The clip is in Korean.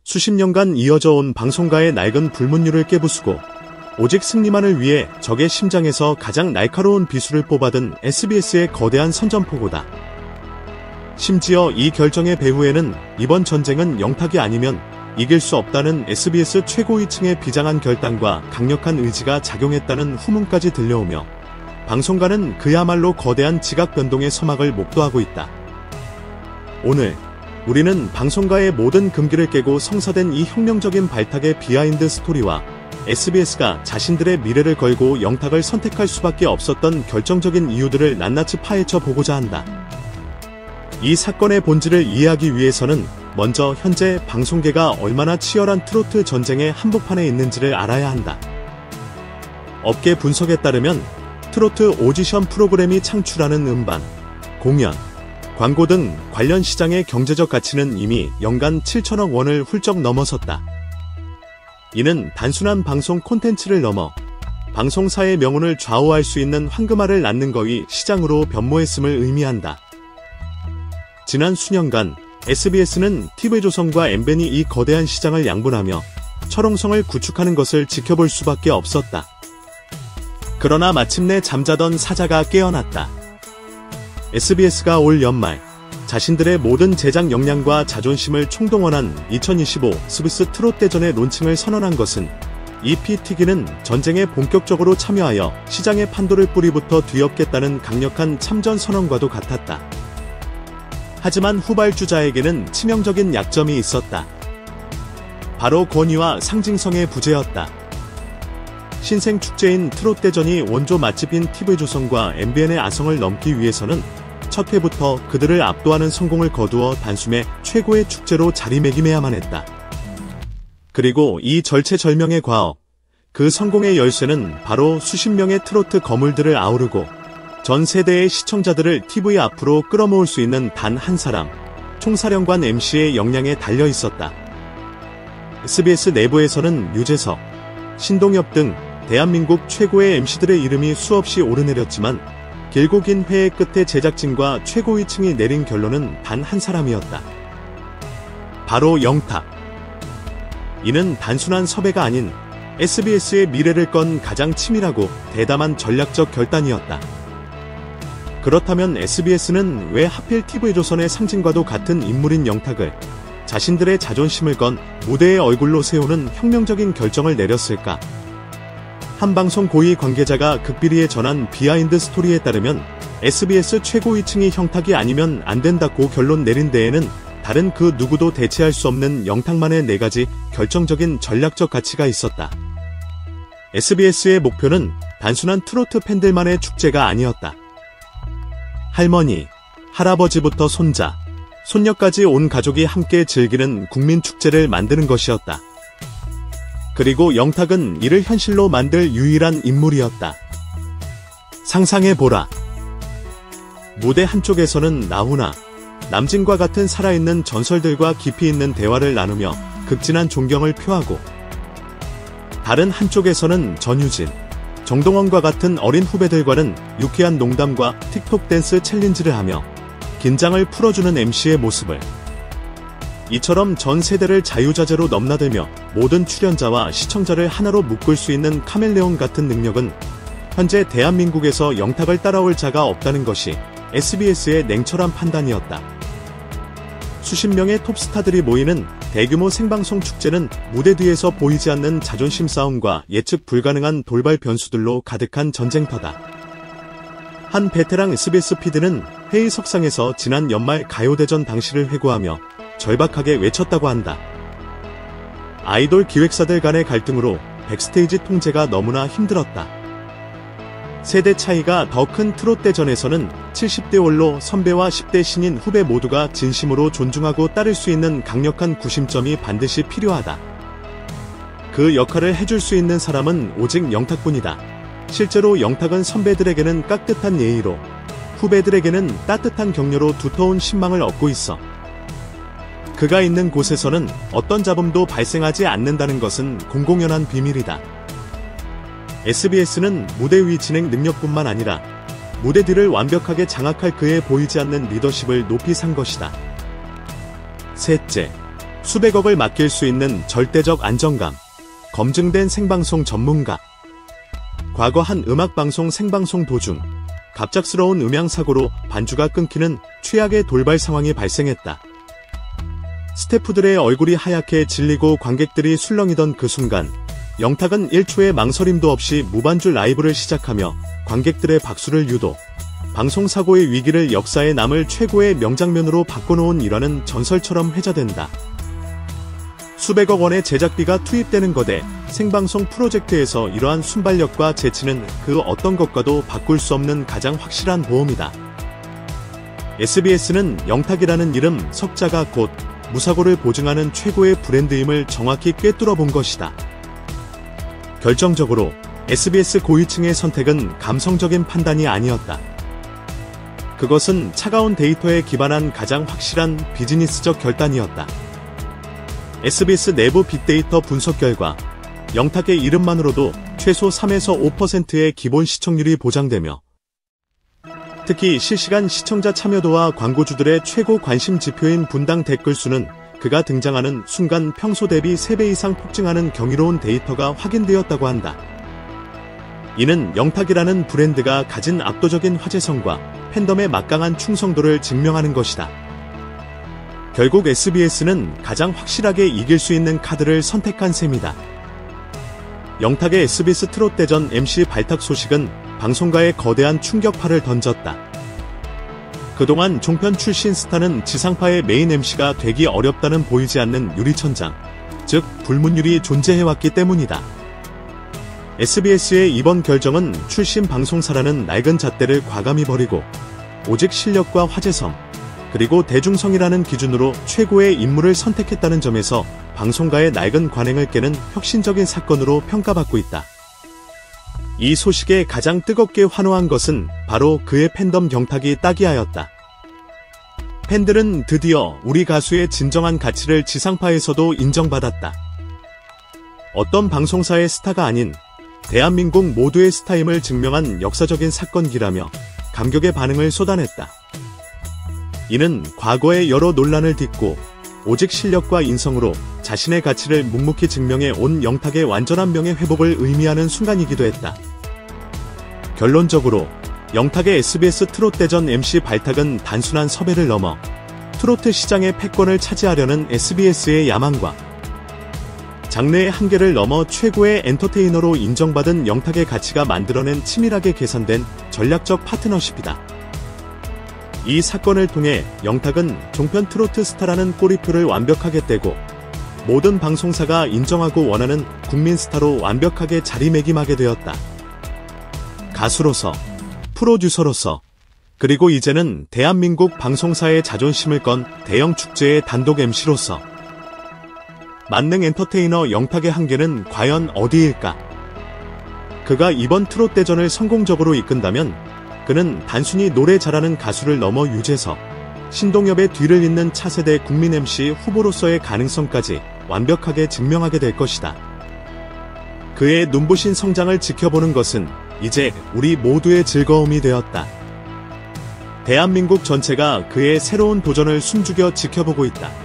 수십 년간 이어져 온 방송가의 낡은 불문율을 깨부수고 오직 승리만을 위해 적의 심장에서 가장 날카로운 비수를 뽑아든 SBS의 거대한 선전포고다. 심지어 이 결정의 배후에는 이번 전쟁은 영탁이 아니면 이길 수 없다는 SBS 최고위층의 비장한 결단과 강력한 의지가 작용했다는 후문까지 들려오며 방송가는 그야말로 거대한 지각 변동의 서막을 목도하고 있다. 오늘 우리는 방송가의 모든 금기를 깨고 성사된 이 혁명적인 발탁의 비하인드 스토리와 SBS가 자신들의 미래를 걸고 영탁을 선택할 수밖에 없었던 결정적인 이유들을 낱낱이 파헤쳐 보고자 한다. 이 사건의 본질을 이해하기 위해서는 먼저 현재 방송계가 얼마나 치열한 트로트 전쟁의 한복판에 있는지를 알아야 한다. 업계 분석에 따르면 트로트 오디션 프로그램이 창출하는 음반, 공연, 광고 등 관련 시장의 경제적 가치는 이미 연간 7천억 원을 훌쩍 넘어섰다. 이는 단순한 방송 콘텐츠를 넘어 방송사의 명운을 좌우할 수 있는 황금알을 낳는 거위 시장으로 변모했음을 의미한다. 지난 수년간 SBS는 TV조선과 MBN이 이 거대한 시장을 양분하며 철옹성을 구축하는 것을 지켜볼 수밖에 없었다. 그러나 마침내 잠자던 사자가 깨어났다. SBS가 올 연말 자신들의 모든 제작 역량과 자존심을 총동원한 2025 스비스 트롯대전의 론칭을 선언한 것은 이 피 튀기는 전쟁에 본격적으로 참여하여 시장의 판도를 뿌리부터 뒤엎겠다는 강력한 참전 선언과도 같았다. 하지만 후발주자에게는 치명적인 약점이 있었다. 바로 권위와 상징성의 부재였다. 신생 축제인 트롯대전이 원조 맛집인 TV조선과 MBN의 아성을 넘기 위해서는 첫 회부터 그들을 압도하는 성공을 거두어 단숨에 최고의 축제로 자리매김해야만 했다. 그리고 이 절체절명의 과업, 그 성공의 열쇠는 바로 수십 명의 트로트 거물들을 아우르고 전 세대의 시청자들을 TV 앞으로 끌어모을 수 있는 단 한 사람, 총사령관 MC의 역량에 달려 있었다. SBS 내부에서는 유재석, 신동엽 등 대한민국 최고의 MC들의 이름이 수없이 오르내렸지만 길고 긴 회의 끝에 제작진과 최고위층이 내린 결론은 단 한 사람이었다. 바로 영탁. 이는 단순한 섭외가 아닌 SBS의 미래를 건 가장 치밀하고 대담한 전략적 결단이었다. 그렇다면 SBS는 왜 하필 TV조선의 상징과도 같은 인물인 영탁을 자신들의 자존심을 건 무대의 얼굴로 세우는 혁명적인 결정을 내렸을까? 한 방송 고위 관계자가 극비리에 전한 비하인드 스토리에 따르면 SBS 최고위층이 영탁이 아니면 안 된다고 결론 내린 데에는 다른 그 누구도 대체할 수 없는 영탁만의 4가지 결정적인 전략적 가치가 있었다. SBS의 목표는 단순한 트로트 팬들만의 축제가 아니었다. 할머니, 할아버지부터 손자, 손녀까지 온 가족이 함께 즐기는 국민 축제를 만드는 것이었다. 그리고 영탁은 이를 현실로 만들 유일한 인물이었다. 상상해보라. 무대 한쪽에서는 나훈아, 남진과 같은 살아있는 전설들과 깊이 있는 대화를 나누며 극진한 존경을 표하고 다른 한쪽에서는 전유진, 정동원과 같은 어린 후배들과는 유쾌한 농담과 틱톡 댄스 챌린지를 하며 긴장을 풀어주는 MC의 모습을 이처럼 전 세대를 자유자재로 넘나들며 모든 출연자와 시청자를 하나로 묶을 수 있는 카멜레온 같은 능력은 현재 대한민국에서 영탁을 따라올 자가 없다는 것이 SBS의 냉철한 판단이었다. 수십 명의 톱스타들이 모이는 대규모 생방송 축제는 무대 뒤에서 보이지 않는 자존심 싸움과 예측 불가능한 돌발 변수들로 가득한 전쟁터다. 한 베테랑 SBS PD는 회의석상에서 지난 연말 가요대전 당시를 회고하며 절박하게 외쳤다고 한다. 아이돌 기획사들 간의 갈등으로 백스테이지 통제가 너무나 힘들었다. 세대 차이가 더 큰 트롯대전에서는 70대 올로 선배와 10대 신인 후배 모두가 진심으로 존중하고 따를 수 있는 강력한 구심점이 반드시 필요하다. 그 역할을 해줄 수 있는 사람은 오직 영탁뿐이다. 실제로 영탁은 선배들에게는 깍듯한 예의로, 후배들에게는 따뜻한 격려로 두터운 신망을 얻고 있어. 그가 있는 곳에서는 어떤 잡음도 발생하지 않는다는 것은 공공연한 비밀이다. SBS는 무대 위 진행 능력뿐만 아니라 무대 뒤를 완벽하게 장악할 그의 보이지 않는 리더십을 높이 산 것이다. 셋째, 수백억을 맡길 수 있는 절대적 안정감, 검증된 생방송 전문가. 과거 한 음악방송 생방송 도중 갑작스러운 음향사고로 반주가 끊기는 최악의 돌발 상황이 발생했다. 스태프들의 얼굴이 하얗게 질리고 관객들이 술렁이던 그 순간 영탁은 1초의 망설임도 없이 무반주 라이브를 시작하며 관객들의 박수를 유도, 방송사고의 위기를 역사에 남을 최고의 명장면으로 바꿔놓은 일화는 전설처럼 회자된다. 수백억 원의 제작비가 투입되는 거대 생방송 프로젝트에서 이러한 순발력과 재치는 그 어떤 것과도 바꿀 수 없는 가장 확실한 보험이다. SBS는 영탁이라는 이름 석자가 곧 무사고를 보증하는 최고의 브랜드임을 정확히 꿰뚫어 본 것이다. 결정적으로 SBS 고위층의 선택은 감성적인 판단이 아니었다. 그것은 차가운 데이터에 기반한 가장 확실한 비즈니스적 결단이었다. SBS 내부 빅데이터 분석 결과 영탁의 이름만으로도 최소 3에서 5%의 기본 시청률이 보장되며 특히 실시간 시청자 참여도와 광고주들의 최고 관심 지표인 분당 댓글 수는 그가 등장하는 순간 평소 대비 3배 이상 폭증하는 경이로운 데이터가 확인되었다고 한다. 이는 영탁이라는 브랜드가 가진 압도적인 화제성과 팬덤의 막강한 충성도를 증명하는 것이다. 결국 SBS는 가장 확실하게 이길 수 있는 카드를 선택한 셈이다. 영탁의 SBS 트롯대전 MC 발탁 소식은 방송가에 거대한 충격파를 던졌다. 그동안 종편 출신 스타는 지상파의 메인 MC가 되기 어렵다는 보이지 않는 유리천장, 즉 불문율이 존재해왔기 때문이다. SBS의 이번 결정은 출신 방송사라는 낡은 잣대를 과감히 버리고 오직 실력과 화제성, 그리고 대중성이라는 기준으로 최고의 인물을 선택했다는 점에서 방송가의 낡은 관행을 깨는 혁신적인 사건으로 평가받고 있다. 이 소식에 가장 뜨겁게 환호한 것은 바로 그의 팬덤 영탁이 따기하였다. 팬들은 드디어 우리 가수의 진정한 가치를 지상파에서도 인정받았다. 어떤 방송사의 스타가 아닌 대한민국 모두의 스타임을 증명한 역사적인 사건기라며 감격의 반응을 쏟아냈다. 이는 과거의 여러 논란을 딛고 오직 실력과 인성으로 자신의 가치를 묵묵히 증명해 온 영탁의 완전한 명예 회복을 의미하는 순간이기도 했다. 결론적으로 영탁의 SBS 트롯대전 MC 발탁은 단순한 섭외를 넘어 트로트 시장의 패권을 차지하려는 SBS의 야망과 장르의 한계를 넘어 최고의 엔터테이너로 인정받은 영탁의 가치가 만들어낸 치밀하게 계산된 전략적 파트너십이다. 이 사건을 통해 영탁은 종편 트로트 스타라는 꼬리표를 완벽하게 떼고 모든 방송사가 인정하고 원하는 국민 스타로 완벽하게 자리매김하게 되었다. 가수로서, 프로듀서로서, 그리고 이제는 대한민국 방송사의 자존심을 건 대형 축제의 단독 MC로서 만능 엔터테이너 영탁의 한계는 과연 어디일까? 그가 이번 트롯대전을 성공적으로 이끈다면 그는 단순히 노래 잘하는 가수를 넘어 유재석, 신동엽의 뒤를 잇는 차세대 국민 MC 후보로서의 가능성까지 완벽하게 증명하게 될 것이다. 그의 눈부신 성장을 지켜보는 것은 이제 우리 모두의 즐거움이 되었다. 대한민국 전체가 그의 새로운 도전을 숨죽여 지켜보고 있다.